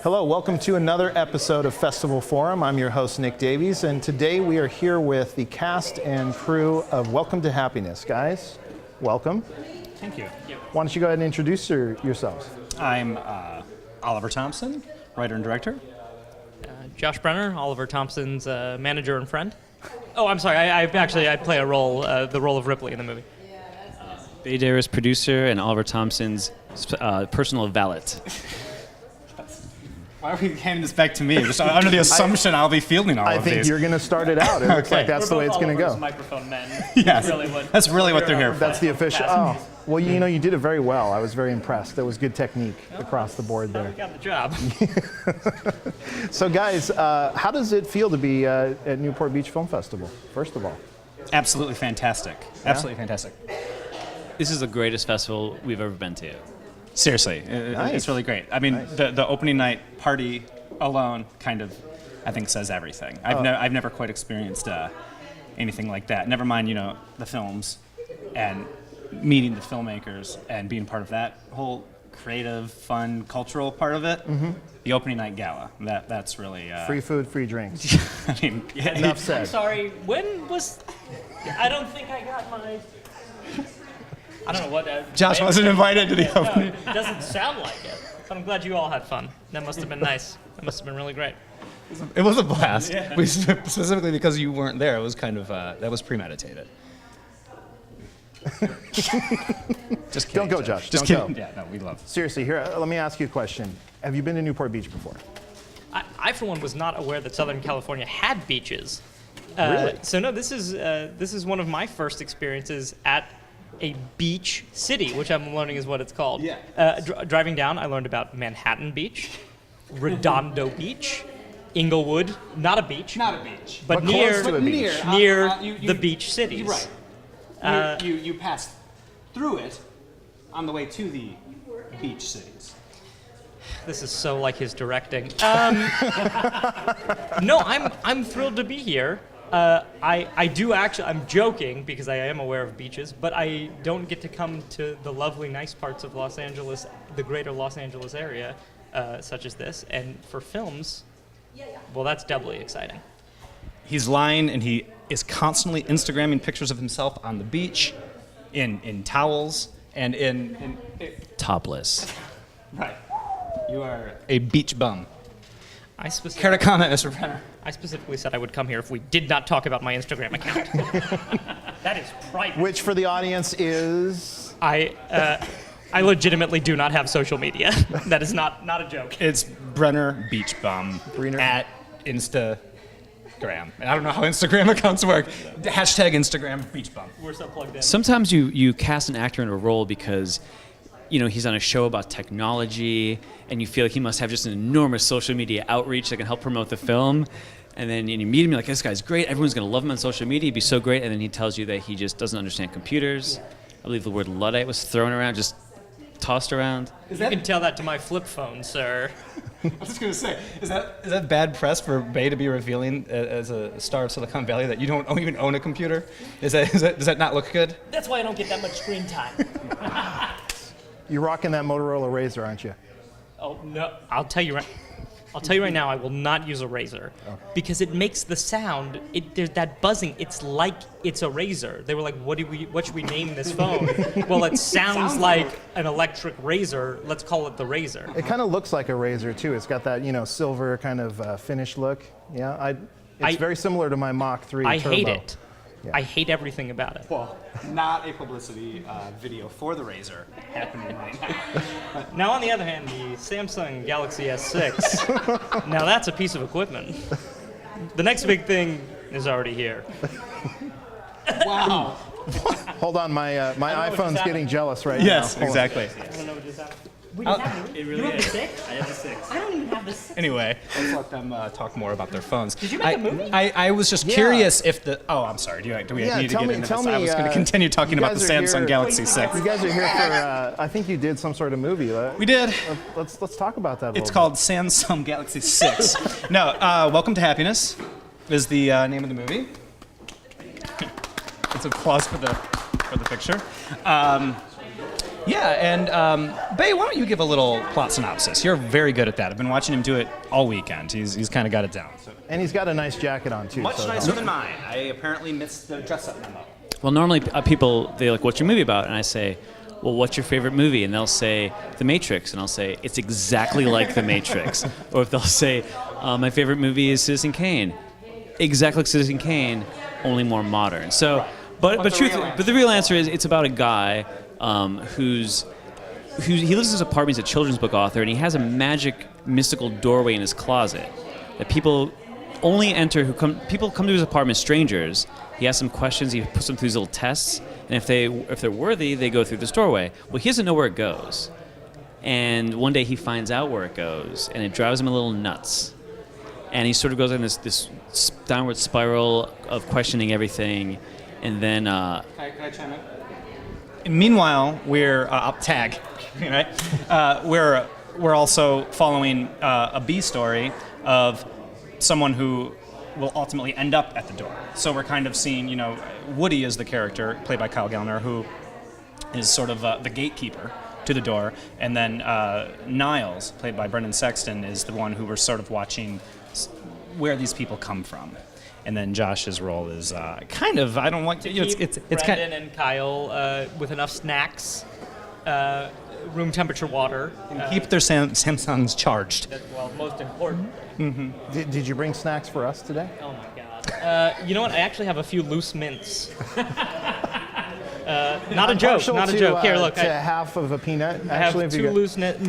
Hello, welcome to another episode of Festival Forum. I'm your host, Nick Davies, and today we are here with the cast and crew of Welcome to Happiness. Guys, welcome. Thank you. Why don't you go ahead and introduce yourselves? I'm Oliver Thompson, writer and director. Josh Brenner, Oliver Thompson's manager and friend. Oh, I'm sorry. I play a role, the role of Ripley in the movie. Baydaris, producer, and Oliver Thompson's personal valet. Why are we handing this back to me? Just under the assumption I'll be fielding all of these. I think you're going to start it out. It looks like that's the way it's going to go. Microphone men. Yes, that's really what they're here for. That's the official. Oh, well, you did it very well. I was very impressed. There was good technique across the board there. Got the job. So, guys, how does it feel to be at Newport Beach Film Festival? First of all, Absolutely fantastic. Absolutely fantastic. This is the greatest festival we've ever been to. Seriously, Nice. it's really great. I mean, Nice. the opening night party alone kind of, I think, says everything. I've never quite experienced anything like that. Never mind, the films and meeting the filmmakers and being part of that whole creative, fun, cultural part of it. Mm-hmm. The opening night gala, that's really free food, free drinks. I mean, Enough said. I'm sorry. When was? I don't think I got my. I don't know what. Josh wasn't invited to the No, opening. it doesn't sound like it. But I'm glad you all had fun. That must have been nice. That must have been really great. It was a blast. We, specifically because you weren't there, it was kind of, that was premeditated. Just kidding. Don't go, Josh. Just Don't kidding. go. Yeah, no, we love. Seriously, here, let me ask you a question. Have you been to Newport Beach before? I for one, was not aware that Southern California had beaches. Really? So no, this is one of my first experiences at a beach city, which I'm learning is what it's called. Yeah. Driving down, I learned about Manhattan Beach, Redondo Beach, Inglewood, not a beach, But but near close to a beach. the beach cities. Right. You pass through it on the way to the beach cities. This is so like his directing. No, I'm thrilled to be here. I do actually, I'm joking because I am aware of beaches, but I don't get to come to the lovely, nice parts of Los Angeles, the greater Los Angeles area, such as this. And for films, well, that's doubly exciting. He's lying, and he is constantly Instagramming pictures of himself on the beach, in towels, and in Topless. right. You are a beach bum. I specifically, Care to comment, Mr. Brenner? I specifically said I would come here if we did not talk about my Instagram account. That is private. Which for the audience is... I legitimately do not have social media. That is not a joke. It's Brenner Beach Bum Brenner. at Instagram. And I don't know how Instagram accounts work. Hashtag Instagram Beach Bum. We're so plugged in. Sometimes you cast an actor in a role because he's on a show about technology, and you feel like he must have just an enormous social media outreach that can help promote the film. And then you meet him, you're like, this guy's great. Everyone's going to love him on social media. He'd be so great. And then he tells you that he just doesn't understand computers. I believe the word Luddite was thrown around, just tossed around. You can tell that to my flip phone, sir. I was just going to say, is that bad press for Bay to be revealing as a star of Silicon Valley that you don't even own a computer? Does that not look good? That's why I don't get that much screen time. You're rocking that Motorola Razr, aren't you? Oh no! I'll tell you right now, I will not use a razor because it makes the sound. There's that buzzing. It's like it's a razor. They were like, "What should we name this phone?" Well, it sounds like an electric razor. Let's call it the razor. It kind of looks like a razor, too. It's got that, silver kind of finish look. Yeah, it's very similar to my Mach 3 I Turbo. hate it. Yeah. I hate everything about it. Well, not a publicity video for the Razor happening right now. Now, on the other hand, the Samsung Galaxy S6. Now that's a piece of equipment. The next big thing is already here. Wow. Hold on, my know what just iPhone's happened. getting jealous right Yes, now. Hold on. exactly. I don't know what just happened. Wait, is that you? It really You have is. the 6? I have the 6. I don't even have the 6. Anyway, let's let them talk more about their phones. Did you make a movie? I was just Yeah. curious if the... Oh, I'm sorry. Do we Yeah, need to tell get me- into tell this? I me, was going to continue talking you about the guys are Samsung here- Galaxy 6. You guys are here for, I think you did some sort of movie. We did. Let's talk about that a It's little called Samsung Galaxy 6. No, Welcome to Happiness is the name of the movie. It's applause for the picture. Yeah, and Bay, why don't you give a little plot synopsis? You're very good at that. I've been watching him do it all weekend. He's kind of got it down. So. And he's got a nice jacket on too. Much so nicer than mine. I apparently missed the dress-up memo. Well, normally people, they're like, what's your movie about? And I say, well, what's your favorite movie? And they'll say, The Matrix. And I'll say, it's exactly like The Matrix. Or if they'll say, my favorite movie is Citizen Kane. Exactly like Citizen Kane, only more modern. So, but the real answer is it's about a guy who he lives in his apartment. He's a children's book author, and he has a magic, mystical doorway in his closet that people only enter people come to his apartment, strangers. He asks them questions. He puts them through these little tests, and if they're worthy, they go through this doorway. Well, he doesn't know where it goes, and one day he finds out where it goes, and it drives him a little nuts. And he sort of goes on this downward spiral of questioning everything, and then. Can I chime in? And meanwhile, we're up tag, right? We're also following a B story of someone who will ultimately end up at the door. So we're kind of seeing, Woody is the character played by Kyle Gallner, who is sort of the gatekeeper to the door, and then Niles, played by Brendan Sexton, is the one who we're sort of watching where these people come from. And then Josh's role is kind of, I don't want to, it's Brendan and Kyle with enough snacks, room temperature water. And keep their Samsungs charged. Well, most important. Did you bring snacks for us today? Oh my god. You know what? I actually have a few loose mints. Not a joke. Not a joke. Here, look. To half of a peanut. I have two loose mints.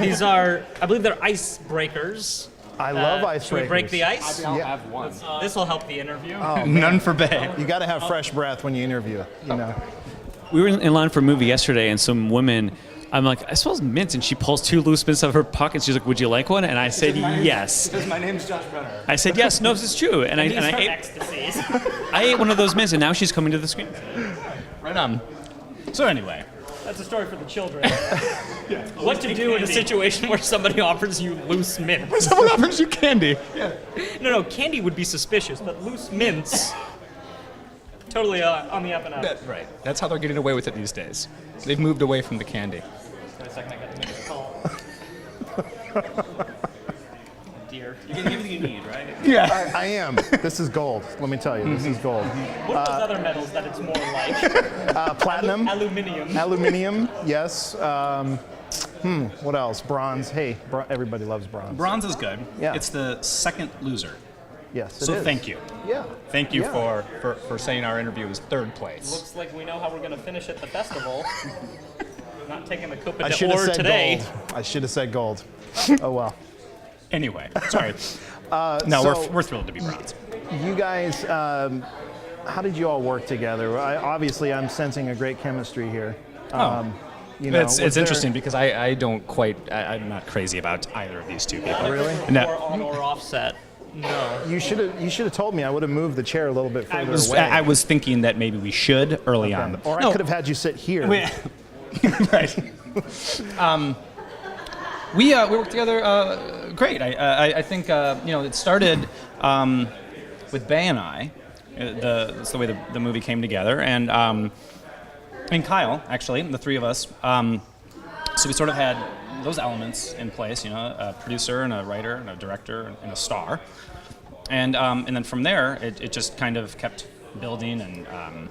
These are, I believe they're icebreakers. I love icebreakers. Should we break the ice? I'll have one. This will help the interview. Oh, None for Bay. You got to have fresh breath when you interview. We were in line for a movie yesterday, and some woman, I'm like, I suppose mint, and she pulls two loose mints out of her pocket. She's like, would you like one? And I said, yes. Because my name's Josh Brenner. I said, yes, no, this is true. And I ate, Ecstasies. I ate one of those mints, and now she's coming to the screen. Right on. So anyway. That's a story for the children. What to do in a situation where somebody offers you loose mints. Someone offers you candy. Yeah. No, candy would be suspicious, but loose mints, totally on the up and up. Right. That's how they're getting away with it these days. They've moved away from the candy. Wait a second, I got to make a call. Dear. You get everything you need, right? Yeah. I am. This is gold. Let me tell you, this is gold. What are those other metals that it's more like? Platinum. Aluminium. Aluminium. Yes. What else? Bronze. Hey, everybody loves bronze. Bronze is good. Yeah. It's the second loser. Yes. It So is. thank you. Yeah. Thank you Yeah. for saying our interview was third place. Looks like we know how we're going to finish at the festival. Not taking the Coupe I should have d'Or said today. gold. I should have said gold. Oh well. Anyway, sorry. No, so- we're thrilled to be bronze. You guys, how did you all work together? Obviously, I'm sensing a great chemistry here. It's was there- interesting because I'm not crazy about either of these two people. Really? No. Or on or offset. No. You should have told me. I would have moved the chair a little bit further away. I was thinking that maybe we should early on. Or I No. could have had you sit here. Right. We worked together great. I think it started with Bay and I. That's the way the movie came together, and Kyle actually, the three of us. So we sort of had those elements in place, a producer and a writer and a director and a star, and then from there it just kind of kept building and.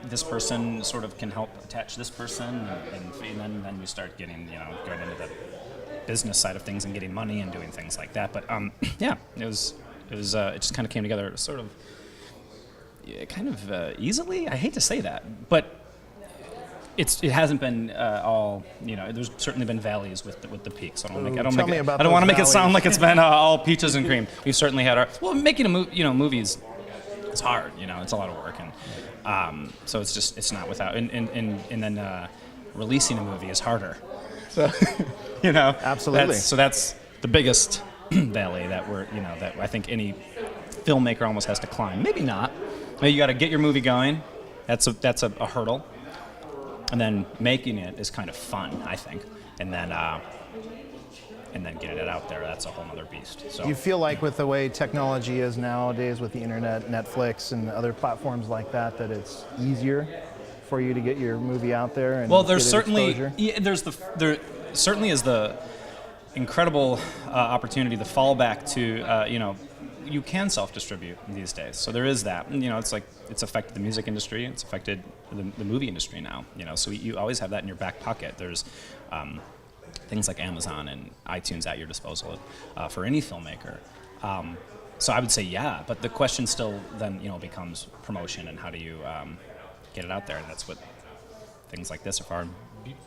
This person sort of can help attach this person, and then you start getting, going into the business side of things and getting money and doing things like that. But yeah, it just kind of came together sort of, easily. I hate to say that, but it hasn't been all, there's certainly been valleys with the peaks. I don't want to make it sound like it's been all peaches and cream. We've certainly had making a movies. It's hard, it's a lot of work, and so it's not without, and then releasing a movie is harder. So, Absolutely. That's the biggest valley that that I think any filmmaker almost has to climb. Maybe not. Maybe you got to get your movie going. That's a hurdle, and then making it is kind of fun, I think, and then getting it out there, that's a whole other beast. So You feel like with the way technology is nowadays with the internet, Netflix, and other platforms like that it's easier for you to get your movie out there and Well, there's get it certainly exposure? there certainly is the incredible opportunity to fall back to you can self-distribute these days. So there is that. And, it's like it's affected the music industry. It's affected the movie industry now. So you always have that in your back pocket. There's things like Amazon and iTunes at your disposal for any filmmaker. So I would say yeah, but the question still then becomes promotion and how do you get it out there, and that's what things like this are for.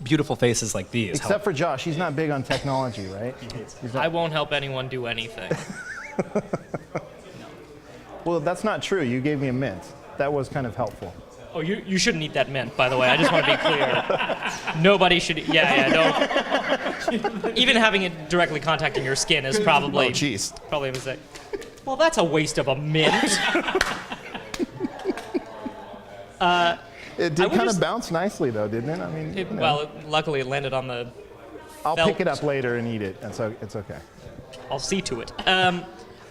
Beautiful faces like these. Except for Josh, he's not big on technology, right? I won't help anyone do anything. Well, that's not true. You gave me a mint. That was kind of helpful. Oh, you shouldn't eat that mint, by the way. I just want to be clear. Nobody should. Don't. Even having it directly contacting your skin is probably probably a mistake. Well, that's a waste of a mint. It did kind of bounce nicely, though, didn't it? I mean, well, luckily it landed on the. I'll felt. pick it up later and eat it, and so it's okay. I'll see to it.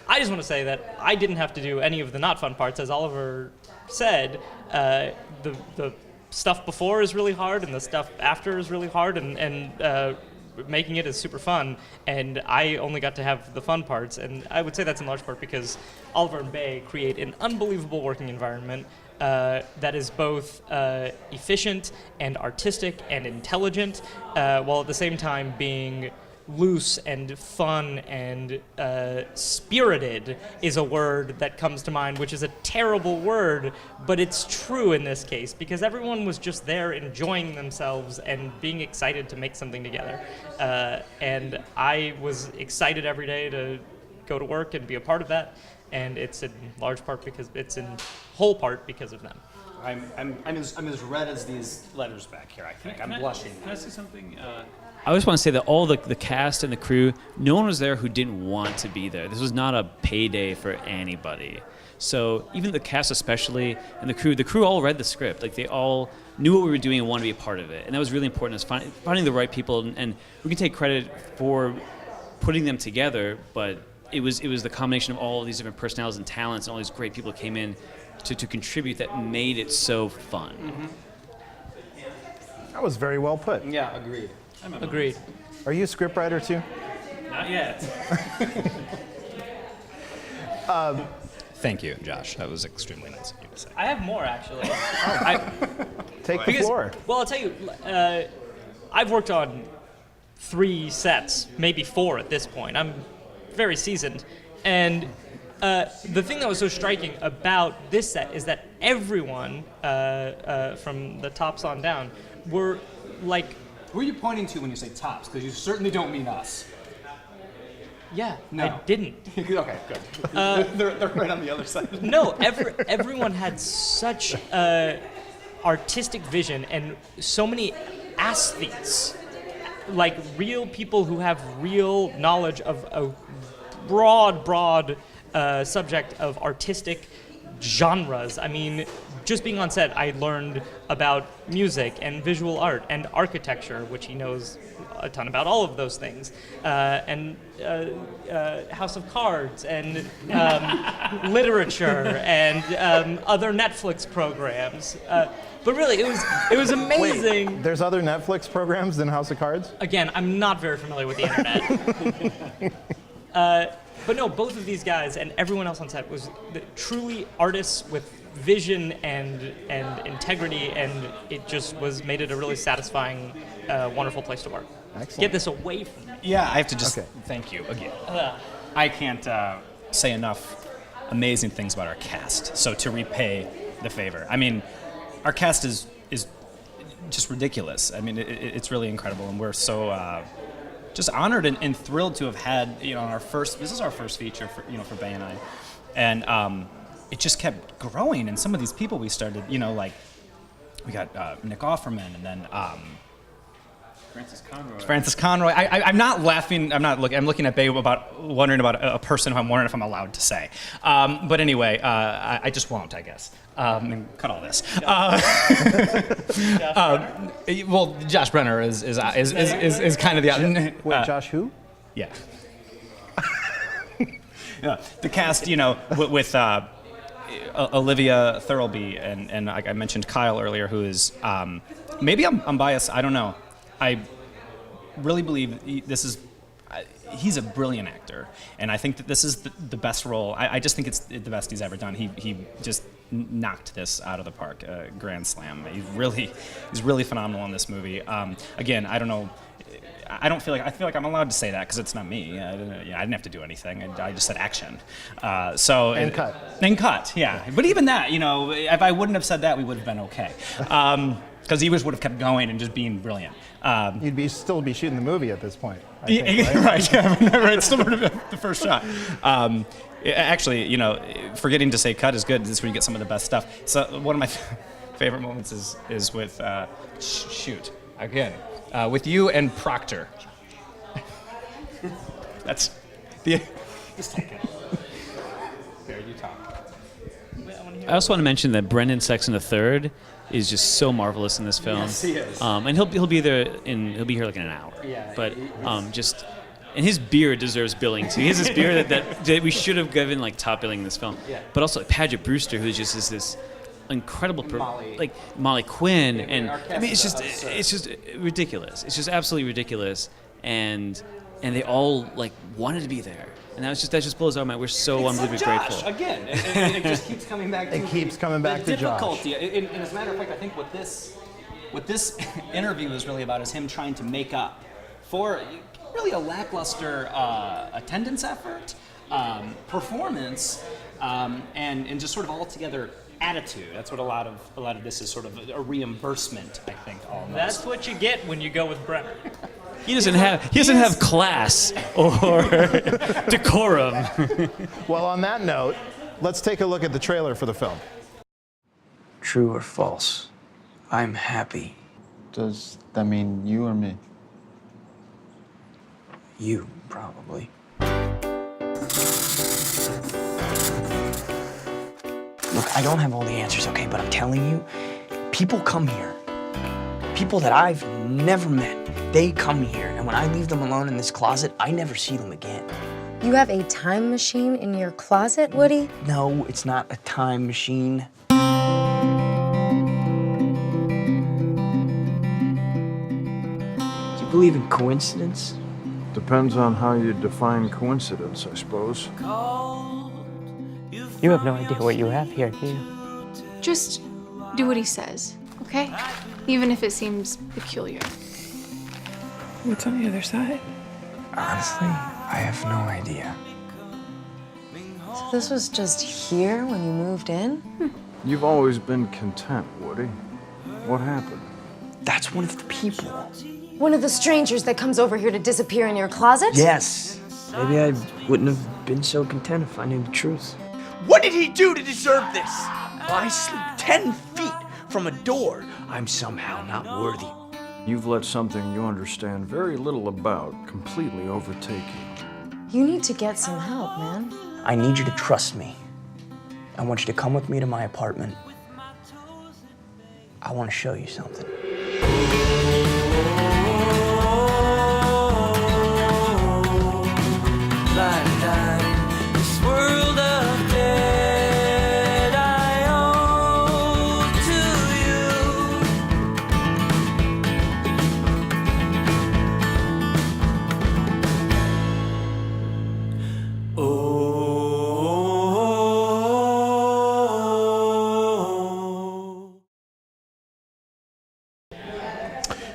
I just want to say that I didn't have to do any of the not fun parts, as Oliver said. The stuff before is really hard, and the stuff after is really hard, and making it is super fun. And I only got to have the fun parts, and I would say that's in large part because Oliver and Bay create an unbelievable working environment that is both efficient and artistic and intelligent, while at the same time being loose and fun and spirited is a word that comes to mind, which is a terrible word, but it's true in this case because everyone was just there enjoying themselves and being excited to make something together. And I was excited every day to go to work and be a part of that, and it's in large part because it's in whole part because of them. I'm as red as these letters back here. I think I'm blushing. Can I say something? I always want to say that all the cast and the crew, no one was there who didn't want to be there. This was not a payday for anybody. So even the cast especially, and the crew all read the script. Like they all knew what we were doing and wanted to be a part of it. And that was really important, is finding the right people. And we can take credit for putting them together, but it was the combination of all of these different personalities and talents and all these great people who came in to contribute that made it so fun. Mm-hmm. That was very well put. Yeah, agreed. Agreed. Are you a scriptwriter too? Not yet. Thank you, Josh. That was extremely nice of you to say. I have more, actually. Take the floor. Well, I'll tell you, I've worked on 3 sets, maybe 4 at this point. I'm very seasoned. And the thing that was so striking about this set is that everyone, from the tops on down, were like... Who are you pointing to when you say tops? Because you certainly don't mean us. Yeah, no. I didn't. Okay, good. They're right on the other side. No, everyone had such artistic vision and so many aesthetes, like real people who have real knowledge of a broad subject of artistic genres. I mean, just being on set, I learned about music and visual art and architecture, which he knows a ton about all of those things, and House of Cards and literature and other Netflix programs. But really, it was amazing. Wait, there's other Netflix programs than House of Cards? Again, I'm not very familiar with the internet. But no, both of these guys and everyone else on set was truly artists with vision and integrity, and it just made it a really satisfying, wonderful place to work. Excellent. Get this away from me. Yeah, I have to just Okay. thank you again. I can't say enough amazing things about our cast. So to repay the favor, I mean, our cast is just ridiculous. I mean, it's really incredible, and we're so just honored and thrilled to have had this is our first feature for Bay and I, and it just kept growing. And some of these people we started, like we got Nick Offerman, and then Francis Conroy. I'm not laughing. I'm looking at Bay wondering about a person who I'm wondering if I'm allowed to say. But anyway, I just won't, I guess. And cut all this. Well, Josh Brenner is kind of the. Wait, Josh who? Yeah. Yeah. The cast, with Olivia Thirlby and like I mentioned Kyle earlier, who is maybe I'm biased. I don't know. I really believe he's a brilliant actor, and I think that this is the best role. I just think it's the best he's ever done. He just knocked this out of the park, grand slam. He's really phenomenal in this movie. Again, I don't know. I feel like I'm allowed to say that because it's not me. I didn't have to do anything. I just said action. Cut. Yeah. But even that, if I wouldn't have said that, we would have been okay. Because he would have kept going and just being brilliant. You'd still be shooting the movie at this point. I think, right? Right. Yeah. Right. Still would have been the first shot. Actually, forgetting to say cut is good. This is where you get some of the best stuff. So one of my favorite moments is with with you and Proctor. That's the. Just take it. There, you talk. I also want to mention that Brendan Sexton III is just so marvelous in this film. Yes, he is. And he'll be there he'll be here like in an hour. Yeah. But and his beard deserves billing too. He has this beard that we should have given like top billing in this film. Yeah. But also Paget Brewster, who just is this incredible Molly Quinn, and I mean it's just ridiculous. It's just absolutely ridiculous, and they all like wanted to be there, and that just blows our mind. We're so unbelievably grateful. Again, it just keeps coming back. It keeps coming back to Josh. Difficulty. And as a matter of fact, I think what this interview is really about is him trying to make up for really a lackluster attendance effort, performance, and just sort of altogether attitude. That's what a lot of this is, sort of a reimbursement, I think. Almost. That's what you get when you go with Brenner. He doesn't have class or decorum. Well, on that note, let's take a look at the trailer for the film. True or false? I'm happy. Does that mean you or me? You, probably. Look, I don't have all the answers, okay? But I'm telling you, people come here. People that I've never met, they come here. And when I leave them alone in this closet, I never see them again. You have a time machine in your closet, Woody? No, it's not a time machine. Do you believe in coincidence? Depends on how you define coincidence, I suppose. You have no idea what you have here, do you? Just do what he says, okay? Even if it seems peculiar. What's on the other side? Honestly, I have no idea. So this was just here when you moved in? You've always been content, Woody. What happened? That's one of the people. One of the strangers that comes over here to disappear in your closet? Yes. Maybe I wouldn't have been so content if I knew the truth. What did he do to deserve this? I sleep 10 feet from a door. I'm somehow not worthy. You've let something you understand very little about completely overtake you. You need to get some help, man. I need you to trust me. I want you to come with me to my apartment. I want to show you something.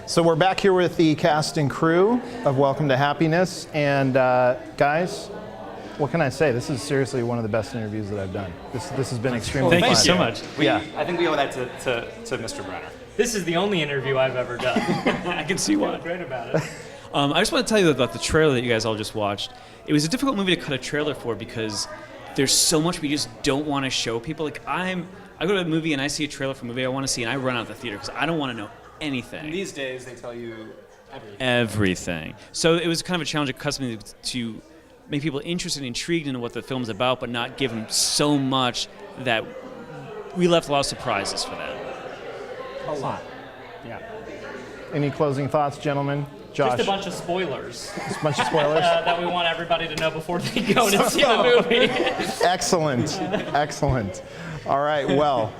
So we're back here with the cast and crew of Welcome to Happiness, and guys, what can I say? This is seriously one of the best interviews that I've done. This has been extremely fun. Thank you so much. I think we owe that to Mr. Brenner. This is the only interview I've ever done. I can see why. I feel great about it. I just want to tell you about the trailer that you guys all just watched. It was a difficult movie to cut a trailer for because there's so much we just don't want to show people. Like I go to a movie and I see a trailer for a movie I want to see and I run out of the theater because I don't want to know anything. These days, they tell you everything. So it was kind of a challenge of custom to make people interested and intrigued in what the film's about, but not give them so much that we left a lot of surprises for them. a lot. Yeah. Any closing thoughts, gentlemen? Josh. Just a bunch of spoilers. Just a bunch of spoilers. That we want everybody to know before they go to see the movie. Excellent. Excellent. All right. Well,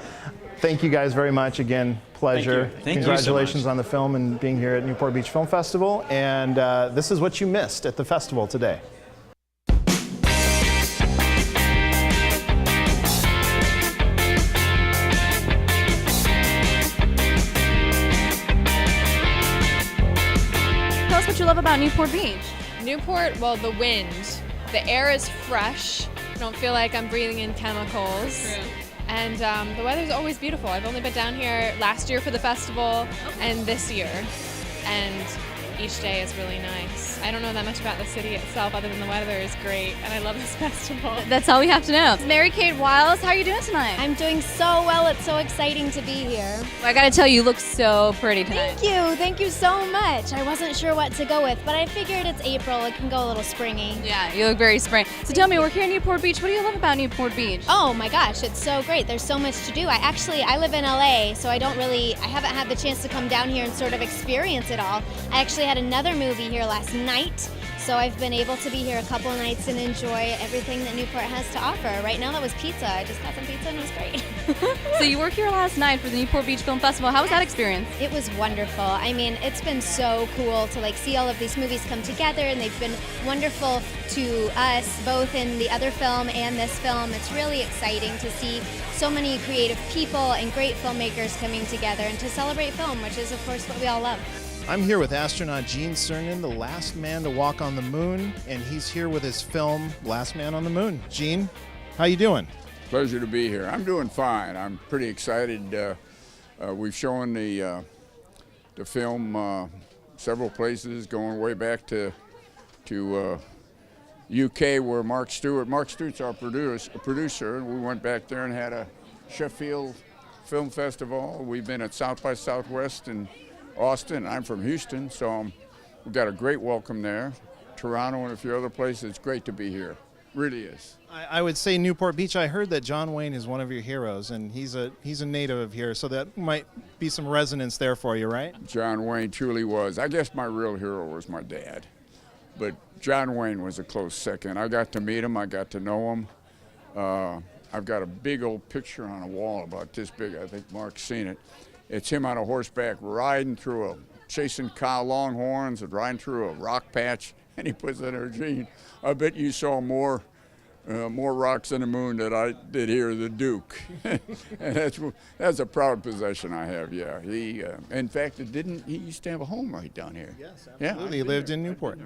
thank you guys very much. Again, pleasure. Thank you so Congratulations much. on the film and being here at Newport Beach Film Festival. And this is what you missed at the festival today. Tell us what you love about Newport Beach. Newport, well, the wind. The air is fresh. I don't feel like I'm breathing in chemicals. True. And the weather's always beautiful. I've only been down here last year for the festival and this year. And each day is really nice. I don't know that much about the city itself other than the weather is great and I love this festival. That's all we have to know. Mary Kate Wiles, how are you doing tonight? I'm doing so well. It's so exciting to be here. I gotta tell you, you look so pretty tonight. Thank you. Thank you so much. I wasn't sure what to go with, but I figured it's April. It can go a little springy. Yeah, you look very spring. So tell me, we're here in Newport Beach. What do you love about Newport Beach? Oh my gosh, it's so great. There's so much to do. I live in LA, so I haven't had the chance to come down here and sort of experience it all. I actually had another movie here last night, so I've been able to be here a couple of nights and enjoy everything that Newport has to offer. Right now that was pizza. I just got some pizza and it was great. So you were here last night for the Newport Beach Film Festival. How was that experience? It was wonderful. I mean, it's been so cool to see all of these movies come together, and they've been wonderful to us, both in the other film and this film. It's really exciting to see so many creative people and great filmmakers coming together and to celebrate film, which is, of course, what we all love. I'm here with astronaut Gene Cernan, the last man to walk on the moon, and he's here with his film, Last Man on the Moon. Gene, how you doing? Pleasure to be here. I'm doing fine. I'm pretty excited. We've shown the film several places, going way back to UK, where Mark Stewart's our producer, and we went back there and had a Sheffield Film Festival. We've been at South by Southwest in Austin. I'm from Houston, so we've got a great welcome there. Toronto and a few other places. It's great to be here. Really is. I would say Newport Beach. I heard that John Wayne is one of your heroes, and he's a native of here, so that might be some resonance there for you, right? John Wayne truly was. I guess my real hero was my dad, but John Wayne was a close second. I got to meet him. I got to know him. I've got a big old picture on a wall about this big. I think Mark's seen it. It's him on a horseback chasing cow longhorns and riding through a rock patch, and he puts it in a Gene. I bet you saw more rocks on the moon than I did here, the Duke. And that's a proud possession I have. Yeah, he. In fact, he used to have a home right down here. Yes, absolutely. Yeah, he lived in Newport,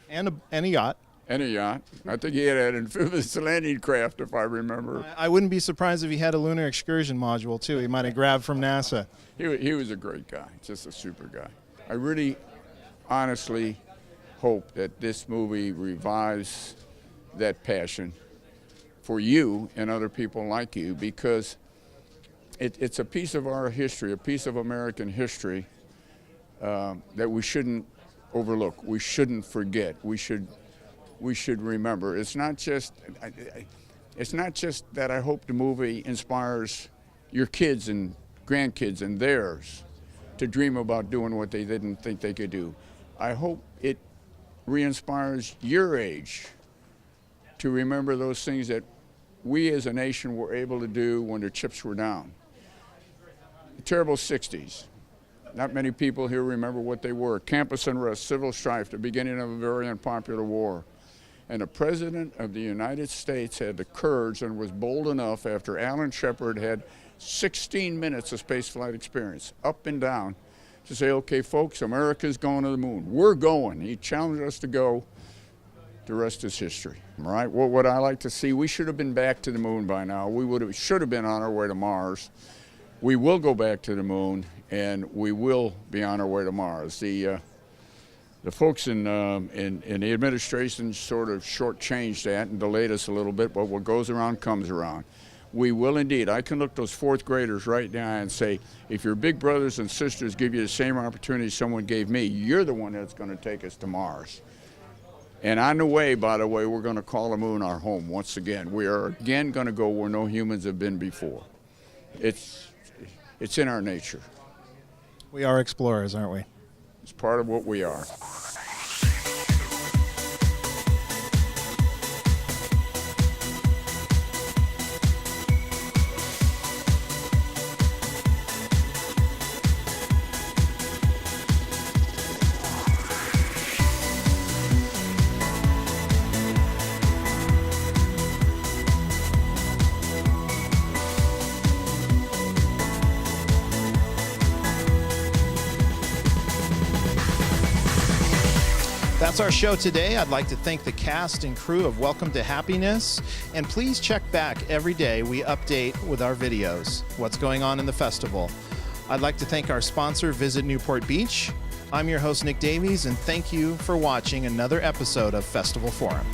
and a yacht. And a yacht. I think he had an amphibious landing craft, if I remember. I wouldn't be surprised if he had a lunar excursion module, too. He might have grabbed from NASA. He was a great guy, just a super guy. I really, honestly hope that this movie revives that passion for you and other people like you, because it's a piece of our history, a piece of American history that we shouldn't overlook. We shouldn't forget. We should remember. It's not just that I hope the movie inspires your kids and grandkids and theirs to dream about doing what they didn't think they could do. I hope it re-inspires your age to remember those things that we as a nation were able to do when the chips were down. The terrible 60s. Not many people here remember what they were. Campus unrest, civil strife, the beginning of a very unpopular war. And the President of the United States had the courage and was bold enough, after Alan Shepard had 16 minutes of spaceflight experience, up and down, to say, okay, folks, America's going to the moon. We're going. He challenged us to go. The rest is history, right? What would I like to see? We should have been back to the moon by now. We should have been on our way to Mars. We will go back to the moon, and we will be on our way to Mars. The folks in the administration sort of shortchanged that and delayed us a little bit, but what goes around comes around. We will indeed. I can look those fourth graders right now and say, if your big brothers and sisters give you the same opportunity someone gave me, you're the one that's going to take us to Mars. And on the way, by the way, we're going to call the moon our home once again. We are again going to go where no humans have been before. It's in our nature. We are explorers, aren't we? It's part of what we are. That's our show today. I'd like to thank the cast and crew of Welcome to Happiness. And please check back every day. We update with our videos what's going on in the festival. I'd like to thank our sponsor, Visit Newport Beach. I'm your host, Nick Davies, and thank you for watching another episode of Festival Forum.